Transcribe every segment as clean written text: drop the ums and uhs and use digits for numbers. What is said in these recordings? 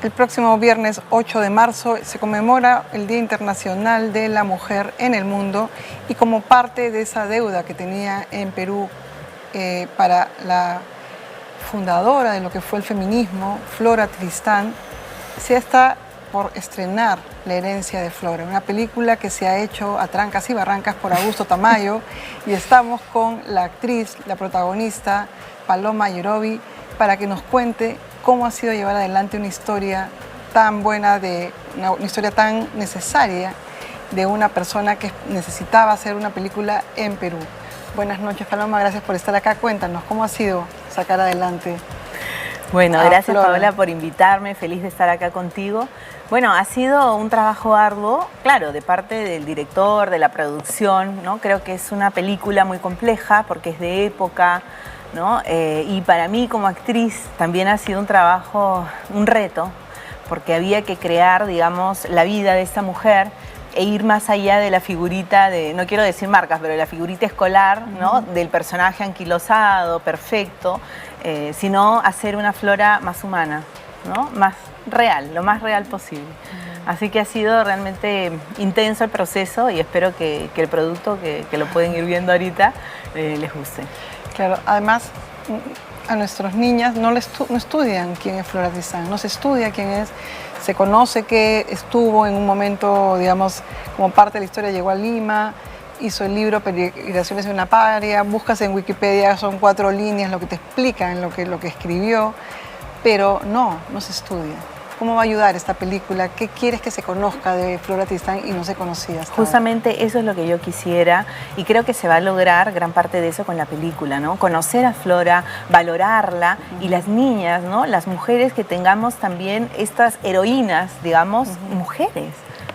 El próximo viernes 8 de marzo se conmemora el Día Internacional de la Mujer en el mundo y como parte de esa deuda que tenía en Perú para la fundadora de lo que fue el feminismo, Flora Tristán, se está por estrenar La herencia de Flora, una película que se ha hecho a trancas y barrancas por Augusto Tamayo y estamos con la actriz, la protagonista, Paloma Yerovi, para que nos cuente cómo ha sido llevar adelante una historia tan buena, una historia tan necesaria de una persona que necesitaba hacer una película en Perú. Buenas noches, Paloma, gracias por estar acá. Cuéntanos, ¿cómo ha sido sacar adelante? Bueno, gracias Paola por invitarme, feliz de estar acá contigo. Bueno, ha sido un trabajo arduo, claro, de parte del director, de la producción, ¿no? Creo que es una película muy compleja porque es de época, ¿no? Y para mí como actriz también ha sido un trabajo, un reto, porque había que crear, digamos, la vida de esta mujer e ir más allá de la figurita de, no quiero decir marcas, pero de la figurita escolar, ¿no? Del personaje anquilosado, perfecto, sino hacer una Flora más humana, ¿no? Más real, lo más real posible. Así que ha sido realmente intenso el proceso y espero que el producto, que lo pueden ir viendo ahorita, les guste. Claro, además a nuestras niñas no estudian quién es Flora Tristán, no se estudia quién es, se conoce que estuvo en un momento, digamos, como parte de la historia, llegó a Lima, hizo el libro Peregrinaciones de una paria, buscas en Wikipedia, son 4 líneas lo que te explican lo que escribió, pero no se estudia. ¿Cómo va a ayudar esta película? ¿Qué quieres que se conozca de Flora Tristán y no se conocía hasta Justamente ahora? eso es lo que yo quisiera y creo que se va a lograr gran parte de eso con la película, ¿no? Conocer a Flora, valorarla y las niñas, ¿no? Las mujeres que tengamos también estas heroínas, digamos, mujeres,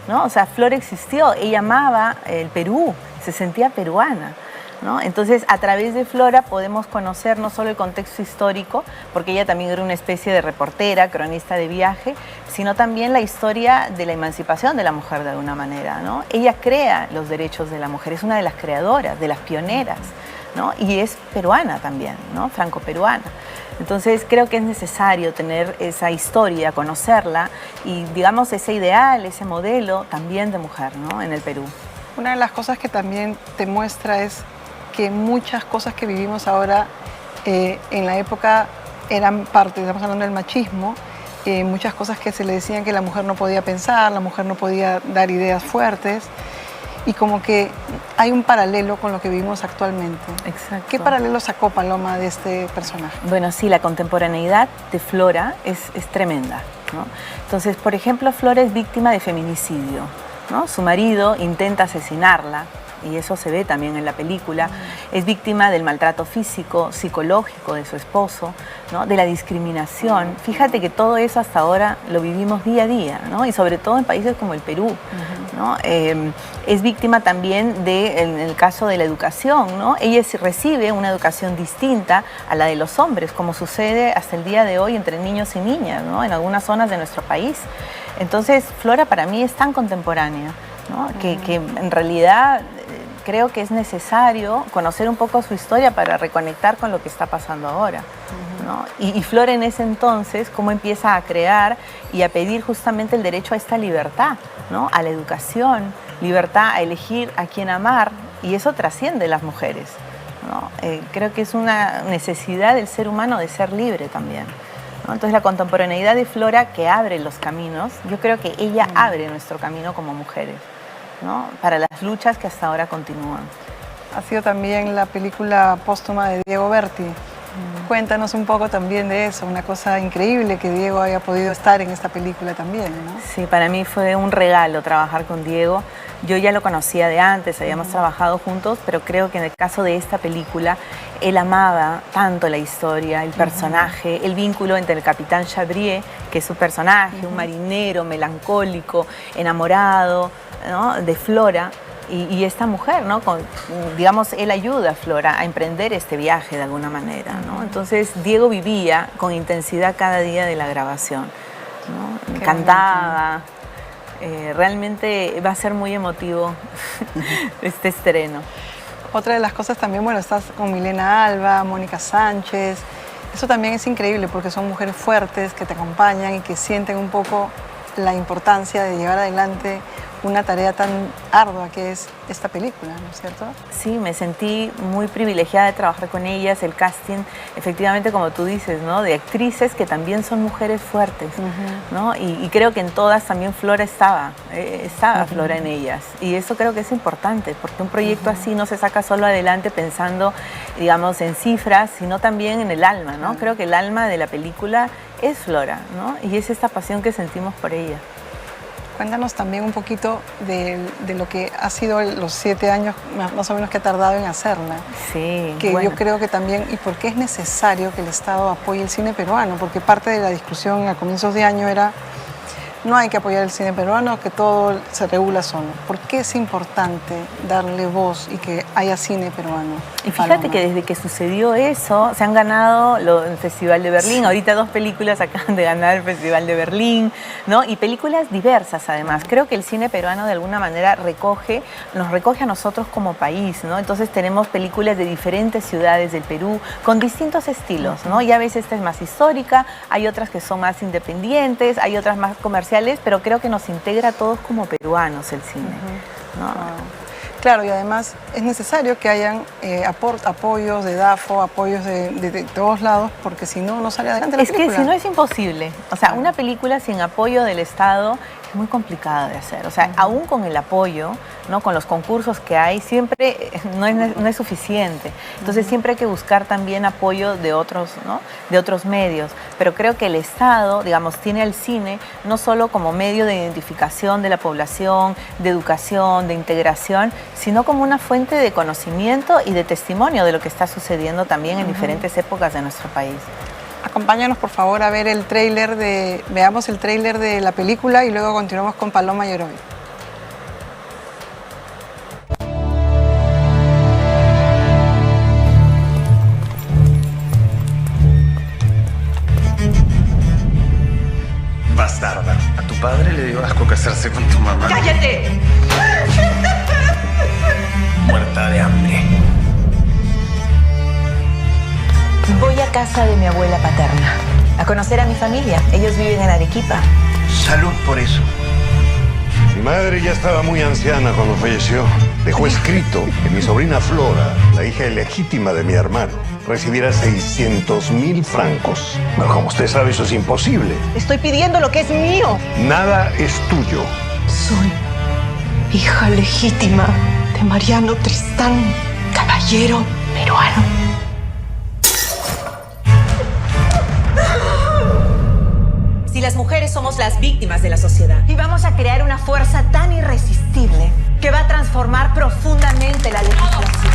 ¿no? O sea, Flora existió, ella amaba el Perú, se sentía peruana, ¿no? Entonces, a través de Flora podemos conocer no solo el contexto histórico, porque ella también era una especie de reportera, cronista de viaje, sino también la historia de la emancipación de la mujer de alguna manera, ¿no? Ella crea los derechos de la mujer, es una de las creadoras, de las pioneras, ¿no? Y es peruana también, ¿no? Franco-peruana. Entonces, creo que es necesario tener esa historia, conocerla y, digamos, ese ideal, ese modelo también de mujer, ¿no? En el Perú. Una de las cosas que también te muestra es que muchas cosas que vivimos ahora en la época eran parte, estamos hablando del machismo, muchas cosas que se le decían que la mujer no podía pensar, la mujer no podía dar ideas fuertes, y como que hay un paralelo con lo que vivimos actualmente. Exacto. ¿Qué paralelo sacó Paloma de este personaje? Bueno, sí, la contemporaneidad de Flora es tremenda, ¿no? Entonces, por ejemplo, Flora es víctima de feminicidio, ¿no? Su marido intenta asesinarla, y eso se ve también en la película. Es víctima del maltrato físico, psicológico de su esposo, ¿no? De la discriminación. Fíjate que todo eso hasta ahora lo vivimos día a día, ¿no? Y sobre todo en países como el Perú, ¿no? Es víctima también en el caso de la educación, ¿no? Ella recibe una educación distinta a la de los hombres, como sucede hasta el día de hoy entre niños y niñas, ¿no? En algunas zonas de nuestro país. Entonces, Flora para mí es tan contemporánea, ¿no? Que en realidad creo que es necesario conocer un poco su historia para reconectar con lo que está pasando ahora, ¿no? Y Flora en ese entonces, cómo empieza a crear y a pedir justamente el derecho a esta libertad, ¿no? A la educación, libertad a elegir a quién amar, y eso trasciende las mujeres, ¿no? Creo que es una necesidad del ser humano de ser libre también, ¿no? Entonces la contemporaneidad de Flora que abre los caminos, yo creo que ella abre nuestro camino como mujeres, ¿no? Para las luchas que hasta ahora continúan. Ha sido también la película póstuma de Diego Berti. Cuéntanos un poco también de eso, una cosa increíble que Diego haya podido estar en esta película también, ¿no? Sí, para mí fue un regalo trabajar con Diego. Yo ya lo conocía de antes, habíamos trabajado juntos, pero creo que en el caso de esta película, él amaba tanto la historia, el personaje, el vínculo entre el capitán Chabrier, que es su personaje, un marinero melancólico, enamorado, ¿no? De Flora, y esta mujer, ¿no? Digamos, él ayuda a Flora a emprender este viaje de alguna manera, ¿no? Entonces, Diego vivía con intensidad cada día de la grabación, ¿no? Cantaba. Realmente va a ser muy emotivo este estreno. Otra de las cosas también, bueno, estás con Milena Alba, Mónica Sánchez, Eso también es increíble porque son mujeres fuertes que te acompañan y que sienten un poco la importancia de llevar adelante una tarea tan ardua que es esta película, ¿no es cierto? Sí, me sentí muy privilegiada de trabajar con ellas, el casting, efectivamente como tú dices, ¿no? De actrices que también son mujeres fuertes, ¿no? Y creo que en todas también Flora estaba Flora en ellas. Y eso creo que es importante, porque un proyecto así no se saca solo adelante pensando, digamos, en cifras, sino también en el alma, ¿no? Creo que el alma de la película es Flora, ¿no? Y es esta pasión que sentimos por ella. Cuéntanos también un poquito de lo que ha sido los 7 años más o menos que ha tardado en hacerla. Sí, que bueno. yo creo que también, y por qué es necesario que el Estado apoye el cine peruano, porque parte de la discusión a comienzos de año era no hay que apoyar el cine peruano, que todo se regula solo. ¿Por qué es importante darle voz y que haya cine peruano? Y fíjate que desde que sucedió eso, se han ganado el Festival de Berlín. Ahorita 2 películas acaban de ganar el Festival de Berlín, ¿no? Y películas diversas, además. Creo que el cine peruano, de alguna manera, nos recoge a nosotros como país, ¿no? Entonces tenemos películas de diferentes ciudades del Perú, con distintos estilos, ¿no? Y a veces esta es más histórica, hay otras que son más independientes, hay otras más comerciales, pero creo que nos integra a todos como peruanos el cine, ¿no? Claro, y además es necesario que hayan apoyos de DAFO, apoyos de todos lados, porque si no, no sale adelante la película. Es que si no es imposible. O sea, una película sin apoyo del Estado es muy complicada de hacer. O sea, aún con el apoyo, ¿no? Con los concursos que hay, siempre no es suficiente. Entonces siempre hay que buscar también apoyo de otros, ¿no? De otros medios. Pero creo que el Estado, digamos, tiene al cine no solo como medio de identificación de la población, de educación, de integración, sino como una fuente de conocimiento y de testimonio de lo que está sucediendo también en diferentes épocas de nuestro país. Acompáñanos, por favor, a ver veamos el tráiler de la película y luego continuamos con Paloma Yorobi. Bastarda, a tu padre le dio asco casarse con tu mamá. ¡Cállate! Muerta de hambre. Voy a casa de mi abuela paterna, a conocer a mi familia. Ellos viven en Arequipa. Salud por eso. Mi madre ya estaba muy anciana cuando falleció. Dejó escrito que mi sobrina Flora, la hija ilegítima de mi hermano, recibirá 600.000 francos. Pero como usted sabe, eso es imposible. Estoy pidiendo lo que es mío. Nada es tuyo. Soy hija legítima de Mariano Tristán, caballero peruano. Si las mujeres somos las víctimas de la sociedad y vamos a crear una fuerza tan irresistible que va a transformar profundamente la legislación.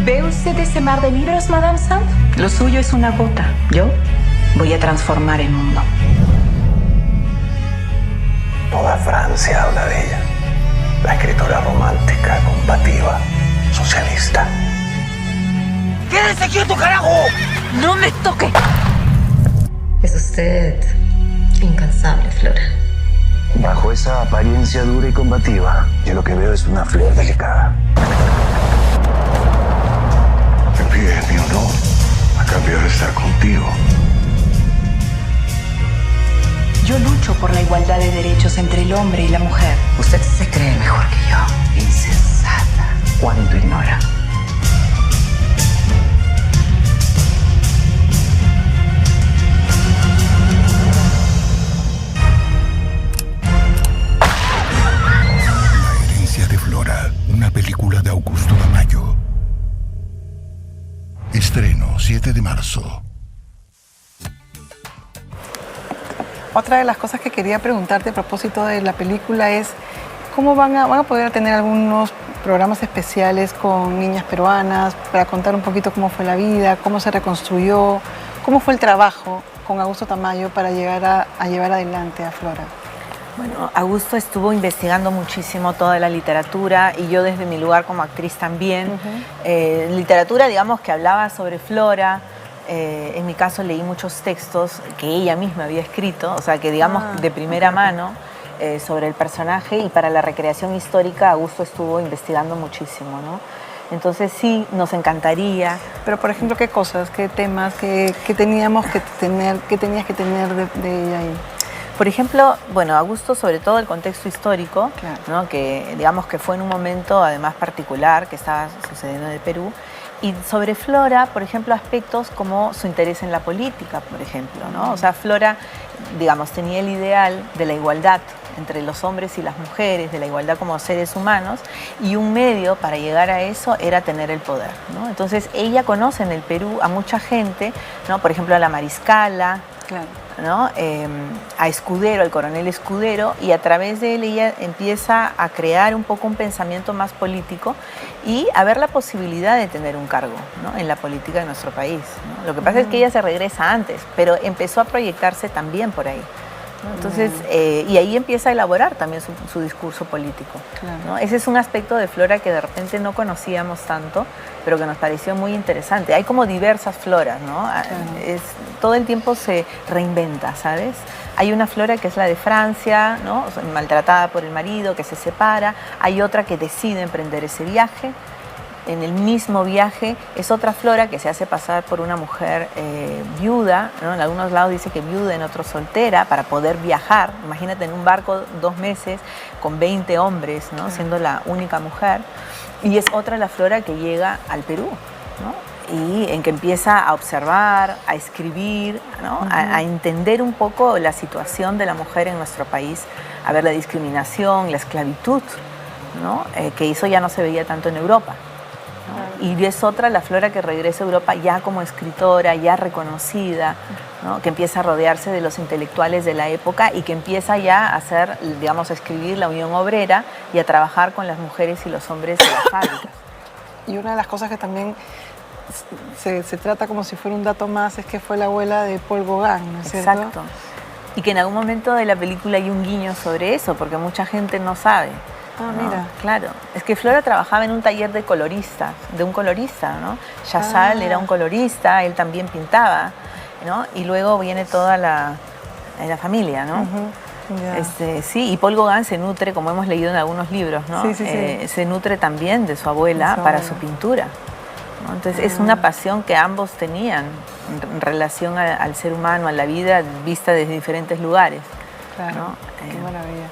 ¿Ve usted ese mar de libros, Madame Sand? Lo suyo es una gota. Yo voy a transformar el mundo. Toda Francia habla de ella. La escritora romántica, combativa, socialista. ¡Quédese quieto, carajo! ¡No me toque! Es usted incansable, Flora. Bajo esa apariencia dura y combativa, yo lo que veo es una flor delicada. Te pides mi honor a cambio de estar contigo. Yo lucho por la igualdad de derechos entre el hombre y la mujer. Usted se cree mejor que yo. Insensata. ¿Cuánto ignora? La herencia de Flora, una película de Augusto Tamayo. Estreno 7 de marzo. Otra de las cosas que quería preguntarte a propósito de la película es cómo van a poder tener algunos programas especiales con niñas peruanas para contar un poquito cómo fue la vida, cómo se reconstruyó, cómo fue el trabajo con Augusto Tamayo para llegar a llevar adelante a Flora. Bueno, Augusto estuvo investigando muchísimo toda la literatura y yo desde mi lugar como actriz también. Literatura, digamos, que hablaba sobre Flora. En mi caso leí muchos textos que ella misma había escrito, o sea, que digamos de primera mano sobre el personaje, y para la recreación histórica Augusto estuvo investigando muchísimo, ¿no? Entonces sí, nos encantaría. Pero, por ejemplo, ¿qué cosas, qué temas, qué teníamos que tener, qué tenías que tener de ella ahí? Por ejemplo, bueno, Augusto, sobre todo el contexto histórico, Claro. ¿no? Que digamos que fue en un momento además particular que estaba sucediendo en el Perú. Y sobre Flora, por ejemplo, aspectos como su interés en la política, por ejemplo, ¿no? O sea, Flora, digamos, tenía el ideal de la igualdad entre los hombres y las mujeres, de la igualdad como seres humanos, y un medio para llegar a eso era tener el poder, ¿no? Entonces, ella conoce en el Perú a mucha gente, ¿no? Por ejemplo, a la Mariscala, Claro. ¿no? A Escudero, al coronel Escudero, y a través de él ella empieza a crear un poco un pensamiento más político y a ver la posibilidad de tener un cargo, ¿no? En la política de nuestro país, ¿no? Lo que pasa es que ella se regresa antes, pero empezó a proyectarse también por ahí, ¿no? Entonces, y ahí empieza a elaborar también su discurso político, Claro. ¿no? Ese es un aspecto de Flora que de repente no conocíamos tanto, pero que nos pareció muy interesante. Hay como diversas floras, ¿no? Todo el tiempo se reinventa, ¿sabes? Hay una Flora que es la de Francia, ¿no? O sea, maltratada por el marido, que se separa. Hay otra que decide emprender ese viaje. En el mismo viaje es otra Flora que se hace pasar por una mujer viuda, ¿no? En algunos lados dice que viuda, en otros soltera, para poder viajar. Imagínate en un barco 2 meses con 20 hombres, ¿no? Siendo la única mujer. Y es otra la Flora que llega al Perú, ¿no? Y en que empieza a observar, a escribir, ¿no? A entender un poco la situación de la mujer en nuestro país, a ver la discriminación, la esclavitud, ¿no? Que eso ya no se veía tanto en Europa, ¿no? Y es otra la Flora que regresa a Europa ya como escritora, ya reconocida, ¿no? Que empieza a rodearse de los intelectuales de la época y que empieza ya a hacer, digamos, a escribir la Unión Obrera y a trabajar con las mujeres y los hombres de las fábricas. Y una de las cosas que también se trata como si fuera un dato más es que fue la abuela de Paul Gauguin, ¿no es cierto? Exacto. Y que en algún momento de la película hay un guiño sobre eso, porque mucha gente no sabe. Ah, ¿no? mira. Claro. Es que Flora trabajaba en un taller de coloristas, de un colorista, ¿no? Chazal era un colorista, él también pintaba, ¿no? Y luego viene toda la familia, ¿no? Ya. Sí, y Paul Gauguin se nutre, como hemos leído en algunos libros, ¿no? Sí, sí, sí. Se nutre también de su abuela para su pintura, ¿no? Entonces es una pasión que ambos tenían en relación al ser humano, a la vida vista desde diferentes lugares. Claro, ¿no? qué maravilla.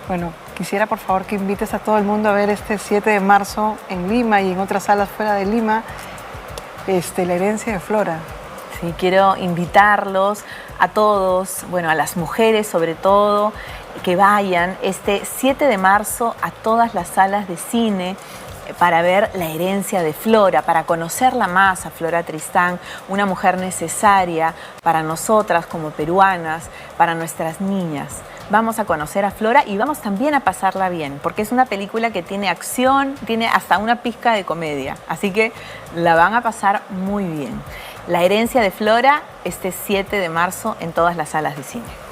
Bueno, quisiera por favor que invites a todo el mundo a ver este 7 de marzo en Lima y en otras salas fuera de Lima, La herencia de Flora. Sí, quiero invitarlos a todos, bueno, a las mujeres sobre todo, que vayan este 7 de marzo a todas las salas de cine para ver La herencia de Flora, para conocerla más a Flora Tristán, una mujer necesaria para nosotras como peruanas, para nuestras niñas. Vamos a conocer a Flora y vamos también a pasarla bien, porque es una película que tiene acción, tiene hasta una pizca de comedia, así que la van a pasar muy bien. La herencia de Flora, este 7 de marzo en todas las salas de cine.